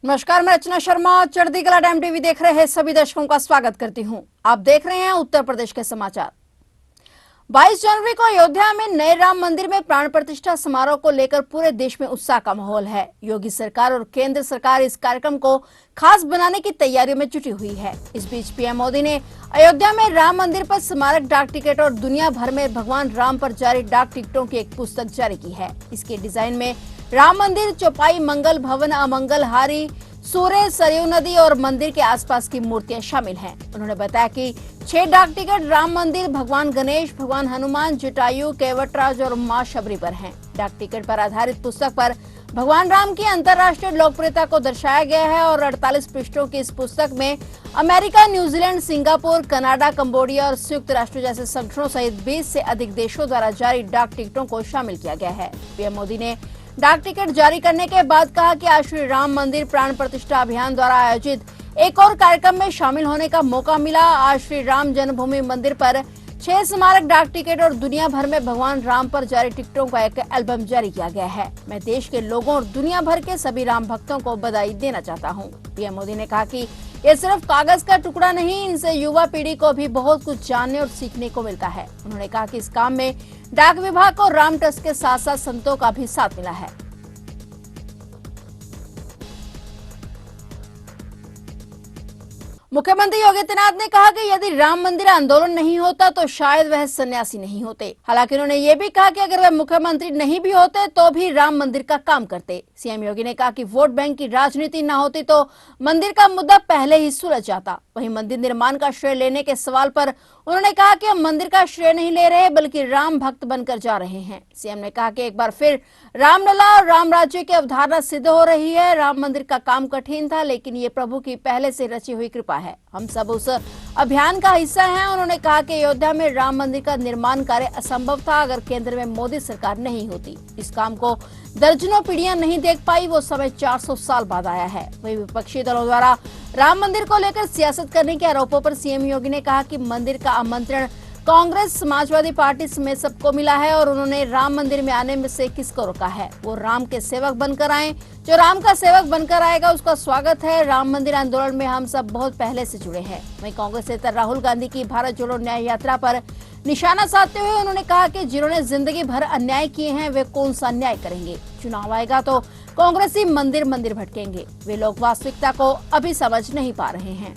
नमस्कार, मैं रचना शर्मा चढ़ती कला टाइम टीवी देख रहे हैं सभी दर्शकों का स्वागत करती हूं। आप देख रहे हैं उत्तर प्रदेश के समाचार। 22 जनवरी को अयोध्या में नए राम मंदिर में प्राण प्रतिष्ठा समारोह को लेकर पूरे देश में उत्साह का माहौल है। योगी सरकार और केंद्र सरकार इस कार्यक्रम को खास बनाने की तैयारियों में जुटी हुई है। इस बीच पीएम मोदी ने अयोध्या में राम मंदिर पर स्मारक डाक टिकट और दुनिया भर में भगवान राम पर जारी डाक टिकटों की एक पुस्तक जारी की है। इसके डिजाइन में राम मंदिर, चौपाई, मंगल भवन, अमंगल हारी, सूर्य, सरयू नदी और मंदिर के आसपास की मूर्तियां शामिल हैं। उन्होंने बताया कि 6 डाक टिकट राम मंदिर, भगवान गणेश, भगवान हनुमान, जटायु, केवटराज और मां शबरी पर हैं। डाक टिकट पर आधारित पुस्तक पर भगवान राम की अंतर्राष्ट्रीय लोकप्रियता को दर्शाया गया है और 48 पृष्ठों की इस पुस्तक में America, New Zealand, Singapore, Canada, Cambodia और संयुक्त राष्ट्र जैसे संगठनों सहित 20 से अधिक देशों द्वारा जारी डाक टिकटों को शामिल किया गया है। पीएम मोदी ने डाक टिकट जारी करने के बाद कहा कि आज श्री राम मंदिर प्राण प्रतिष्ठा अभियान द्वारा आयोजित एक और कार्यक्रम में शामिल होने का मौका मिला। आज श्री राम जन्मभूमि मंदिर पर 6 स्मारक डाक टिकट और दुनिया भर में भगवान राम पर जारी टिकटों का एक एल्बम जारी किया गया है। मैं देश के लोगों और दुनिया भर के सभी राम भक्तों को बधाई देना चाहता हूँ। पीएम मोदी ने कहा कि ये सिर्फ कागज का टुकड़ा नहीं, इनसे युवा पीढ़ी को भी बहुत कुछ जानने और सीखने को मिलता है। उन्होंने कहा कि इस काम में डाक विभाग को राम ट्रस्ट के साथ साथ संतों का भी साथ मिला है। मुख्यमंत्री योगी आदित्यनाथ ने कहा कि यदि राम मंदिर आंदोलन नहीं होता तो शायद वह सन्यासी नहीं होते। हालांकि उन्होंने ये भी कहा कि अगर वह मुख्यमंत्री नहीं भी होते तो भी राम मंदिर का काम करते। सीएम योगी ने कहा कि वोट बैंक की राजनीति न होती तो मंदिर का मुद्दा पहले ही सुलझ जाता। वहीं मंदिर निर्माण का श्रेय लेने के सवाल पर उन्होंने कहा कि हम मंदिर का श्रेय नहीं ले रहे बल्कि राम भक्त बनकर जा रहे हैं। सीएम ने कहा कि एक बार फिर रामलला और राम राज्य की अवधारणा सिद्ध हो रही है। राम मंदिर का काम कठिन था लेकिन ये प्रभु की पहले से रची हुई कृपा है। हम सब उस अभियान का हिस्सा हैं। उन्होंने कहा कि अयोध्या में राम मंदिर का निर्माण कार्य असंभव था अगर केंद्र में मोदी सरकार नहीं होती। इस काम को दर्जनों पीढ़ियां नहीं देख पाई, वो समय 400 साल बाद आया है। वही विपक्षी दलों द्वारा राम मंदिर को लेकर सियासत करने के आरोपों पर सीएम योगी ने कहा कि मंदिर का आमंत्रण कांग्रेस, समाजवादी पार्टी समेत सबको मिला है और उन्होंने राम मंदिर में आने में से किसको रोका है। वो राम के सेवक बनकर आए। जो राम का सेवक बनकर आएगा उसका स्वागत है। राम मंदिर आंदोलन में हम सब बहुत पहले से जुड़े हैं। वहीं कांग्रेस नेता राहुल गांधी की भारत जोड़ो न्याय यात्रा पर निशाना साधते हुए उन्होंने कहा कि जिन्होंने जिंदगी भर अन्याय किए हैं वे कौन सा अन्याय करेंगे। चुनाव आएगा तो कांग्रेसी मंदिर मंदिर भटकेंगे। वे लोग वास्तविकता को अभी समझ नहीं पा रहे हैं।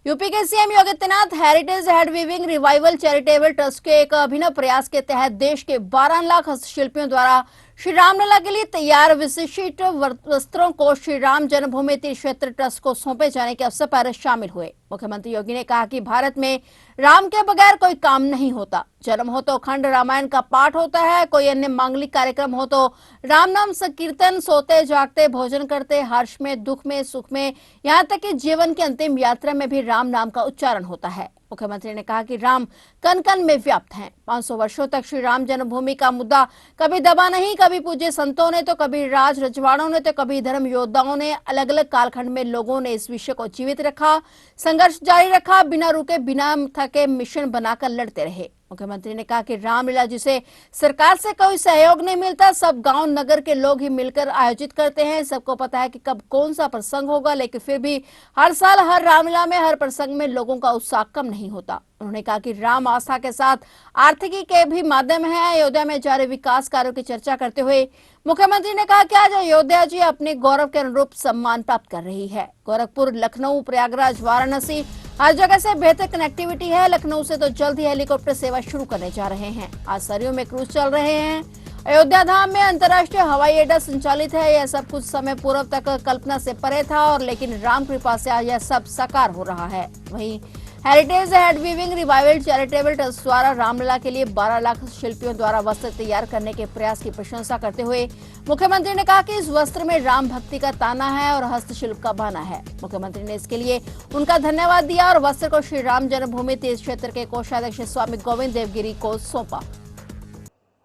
यूपी के CM Yogi Adityanath heritage hand weaving revival charitable trust के एक अभिनव प्रयास के तहत देश के 12 लाख हस्तशिल्पियों द्वारा श्री रामलला के लिए तैयार विशिष्ट वस्त्रों को श्री राम जन्मभूमि तीर्थ क्षेत्र ट्रस्ट को सौंपे जाने के अवसर पर शामिल हुए। मुख्यमंत्री योगी ने कहा कि भारत में राम के बगैर कोई काम नहीं होता। जन्म हो तो अखंड रामायण का पाठ होता है, कोई अन्य मांगलिक कार्यक्रम हो तो राम नाम संकीर्तन, सोते जागते भोजन करते, हर्ष में, दुख में, सुख में, यहाँ तक कि जीवन की अंतिम यात्रा में भी राम नाम का उच्चारण होता है। मुख्यमंत्री ने कहा कि राम कण कण में व्याप्त हैं। 500 वर्षों तक श्री राम जन्मभूमि का मुद्दा कभी दबा नहीं। कभी पूज्य संतों ने तो कभी राज रजवाड़ों ने तो कभी धर्म योद्धाओं ने, अलग अलग कालखंड में लोगों ने इस विषय को जीवित रखा, संघर्ष जारी रखा, बिना रुके बिना थके मिशन बनाकर लड़ते रहे। मुख्यमंत्री ने कहा कि रामलीला जिसे सरकार से कोई सहयोग नहीं मिलता, सब गांव नगर के लोग ही मिलकर आयोजित करते हैं। सबको पता है कि कब कौन सा प्रसंग होगा, लेकिन फिर भी हर साल हर रामलीला में हर प्रसंग में लोगों का उत्साह कम नहीं होता। उन्होंने कहा कि राम आस्था के साथ आर्थिकी के भी माध्यम है। अयोध्या में जारी विकास कार्यों की चर्चा करते हुए मुख्यमंत्री ने कहा कि आज अयोध्या जी अपने गौरव के अनुरूप सम्मान प्राप्त कर रही है। गोरखपुर, लखनऊ, प्रयागराज, वाराणसी हर जगह से बेहतर कनेक्टिविटी है। लखनऊ से तो जल्द ही हेलीकॉप्टर सेवा शुरू करने जा रहे हैं। आज सरयू में क्रूज चल रहे हैं। अयोध्या धाम में अंतर्राष्ट्रीय हवाई अड्डा संचालित है। यह सब कुछ समय पूर्व तक कल्पना से परे था और लेकिन राम कृपा से आज यह सब साकार हो रहा है। वहीं heritage hand weaving revival charitable trust द्वारा रामलला के लिए 12 लाख शिल्पियों द्वारा वस्त्र तैयार करने के प्रयास की प्रशंसा करते हुए मुख्यमंत्री ने कहा कि इस वस्त्र में राम भक्ति का ताना है और हस्तशिल्प का बहाना है। मुख्यमंत्री ने इसके लिए उनका धन्यवाद दिया और वस्त्र को श्री राम जन्मभूमि तीर्थ क्षेत्र के कोषाध्यक्ष स्वामी गोविंद देवगिरी को सौंपा।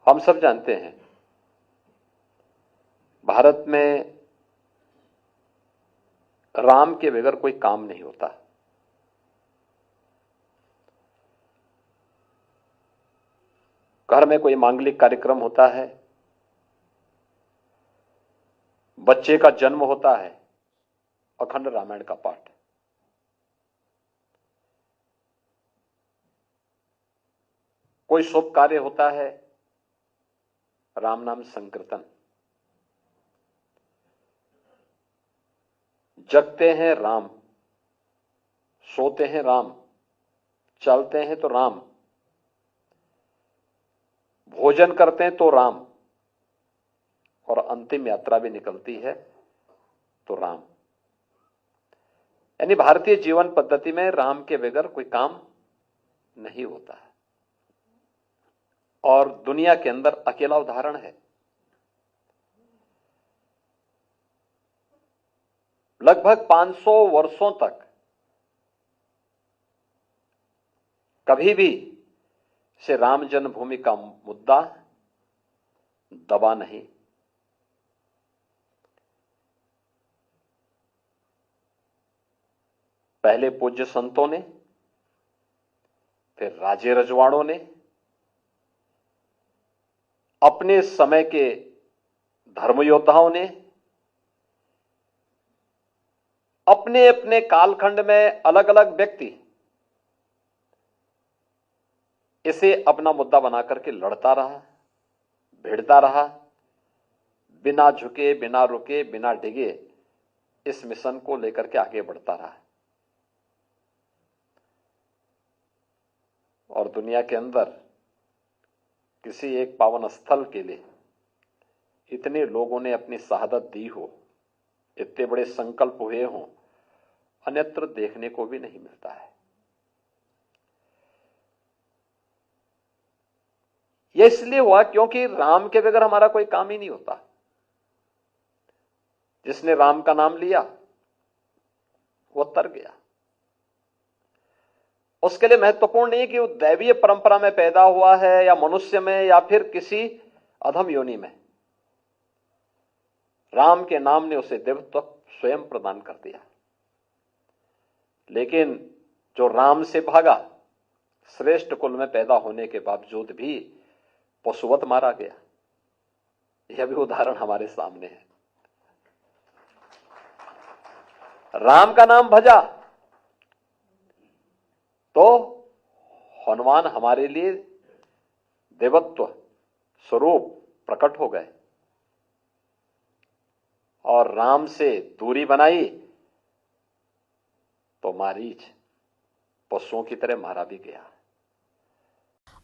हम सब जानते हैं भारत में राम के बगैर कोई काम नहीं होता। घर में कोई मांगलिक कार्यक्रम होता है, बच्चे का जन्म होता है, अखंड रामायण का पाठ। कोई शुभ कार्य होता है, राम नाम संकीर्तन। जगते हैं राम, सोते हैं राम, चलते हैं तो राम, भोजन करते हैं तो राम, और अंतिम यात्रा भी निकलती है तो राम। यानी भारतीय जीवन पद्धति में राम के बगैर कोई काम नहीं होता है, और दुनिया के अंदर अकेला उदाहरण है। लगभग 500 वर्षों तक कभी भी से राम जन्मभूमि का मुद्दा दबा नहीं। पहले पूज्य संतों ने, फिर राजे रजवाड़ों ने, अपने समय के धर्म योद्धाओं ने अपने अपने कालखंड में अलग अलग व्यक्ति इसे अपना मुद्दा बना करके लड़ता रहा, भिड़ता रहा, बिना झुके, बिना रुके, बिना डिगे इस मिशन को लेकर के आगे बढ़ता रहा। और दुनिया के अंदर किसी एक पावन स्थल के लिए इतने लोगों ने अपनी शहादत दी हो, इतने बड़े संकल्प हुए हों, अन्यत्र देखने को भी नहीं मिलता है। यह इसलिए हुआ क्योंकि राम के बगैर हमारा कोई काम ही नहीं होता। जिसने राम का नाम लिया वो तर गया। उसके लिए महत्वपूर्ण नहीं कि वो दैवीय परंपरा में पैदा हुआ है या मनुष्य में या फिर किसी अधम योनि में। राम के नाम ने उसे देवत्व स्वयं प्रदान कर दिया। लेकिन जो राम से भागा, श्रेष्ठ कुल में पैदा होने के बावजूद भी पशुवत मारा गया। यह भी उदाहरण हमारे सामने है। राम का नाम भजा तो हनुमान हमारे लिए देवत्व स्वरूप प्रकट हो गए, और राम से दूरी बनाई तो मारीच पशुओं की तरह मारा भी गया।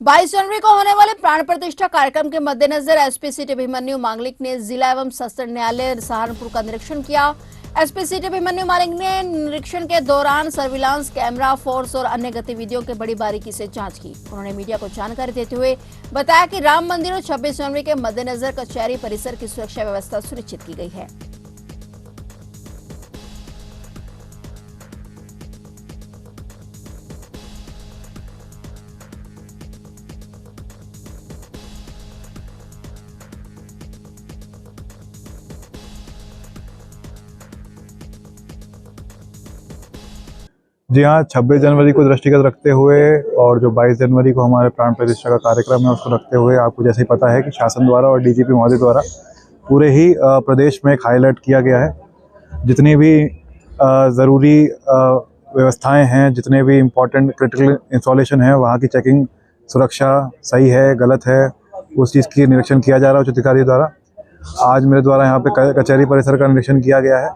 22 जनवरी को होने वाले प्राण प्रतिष्ठा कार्यक्रम के मद्देनजर एसपी सिटी अभिमन्यु मांगलिक ने जिला एवं सत्र न्यायालय सहारनपुर का निरीक्षण किया। एसपी सिटी अभिमन्यु मांगलिक ने निरीक्षण के दौरान सर्विलांस कैमरा, फोर्स और अन्य गतिविधियों के बड़ी बारीकी से जांच की। उन्होंने मीडिया को जानकारी देते हुए बताया कि राम मंदिर और 26 जनवरी के मद्देनजर कचहरी परिसर की सुरक्षा व्यवस्था सुनिश्चित की गई है। जी हाँ, 26 जनवरी को दृष्टिगत रखते हुए और जो 22 जनवरी को हमारे प्राण प्रतिष्ठा का कार्यक्रम है उसको रखते हुए आपको जैसे ही पता है कि शासन द्वारा और डीजीपी महोदय द्वारा पूरे ही प्रदेश में एक हाईलाइट किया गया है। जितनी भी ज़रूरी व्यवस्थाएं हैं, जितने भी इम्पोर्टेंट क्रिटिकल इंस्टॉलेशन है, वहाँ की चेकिंग सुरक्षा सही है, गलत है, उस चीज़ की निरीक्षण किया जा रहा है उच्च अधिकारी द्वारा। आज मेरे द्वारा यहाँ पे कचहरी परिसर का निरीक्षण किया गया है।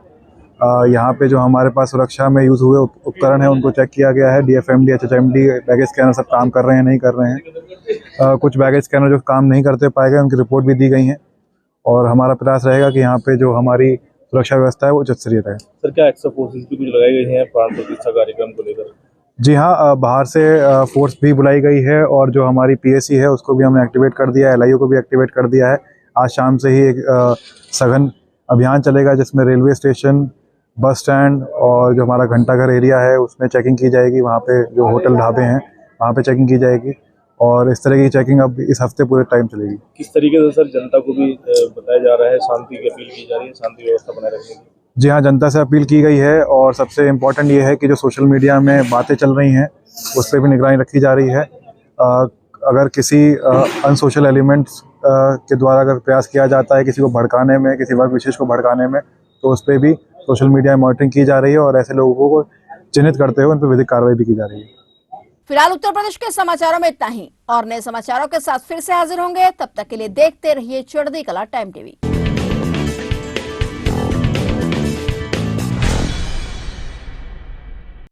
यहाँ पे जो हमारे पास सुरक्षा में यूज़ हुए उपकरण हैं उनको चेक किया गया है। DFMD, HHMD, बैगेज स्कैनर सब काम कर रहे हैं, नहीं कर रहे हैं। कुछ बैगेज स्कैनर जो काम नहीं करते पाए गए उनकी रिपोर्ट भी दी गई है, और हमारा प्रयास रहेगा कि यहाँ पे जो हमारी सुरक्षा व्यवस्था है वो उच्च स्तरीय रहे। सर, क्या एक्स्ट्रा फोर्सेस भी कुछ लगाई गई हैं प्राण प्रतिष्ठा कार्यक्रम को लेकर? जी हाँ, बाहर से फोर्स भी बुलाई गई है, और जो हमारी PSC है उसको भी हमने एक्टिवेट कर दिया है, LIO को भी एक्टिवेट कर दिया है। आज शाम से ही एक सघन अभियान चलेगा जिसमें रेलवे स्टेशन, बस स्टैंड और जो हमारा घंटाघर एरिया है उसमें चेकिंग की जाएगी। वहाँ पे जो होटल ढाबे हैं वहाँ पे चेकिंग की जाएगी, और इस तरह की चेकिंग अब इस हफ्ते पूरे टाइम चलेगी। किस तरीके से सर जनता को भी बताया जा रहा है, शांति की अपील की जा रही है, शांति व्यवस्था बनाए रखने की? जी हाँ, जनता से अपील की गई है, और सबसे इम्पोर्टेंट ये है कि जो सोशल मीडिया में बातें चल रही हैं उस पर भी निगरानी रखी जा रही है। अगर किसी अनसोशल एलिमेंट्स के द्वारा अगर प्रयास किया जाता है किसी को भड़काने में, किसी वर्ग विशेष को भड़काने में, तो उस पर भी सोशल मीडिया मॉनिटरिंग की जा रही है और ऐसे लोगों को चिन्हित करते हुए उन पर विधिक कार्रवाई भी की जा रही है। फिलहाल उत्तर प्रदेश के समाचारों में इतना ही, और नए समाचारों के साथ फिर से हाजिर होंगे। तब तक के लिए देखते रहिए चढ़ती कला टाइम टीवी।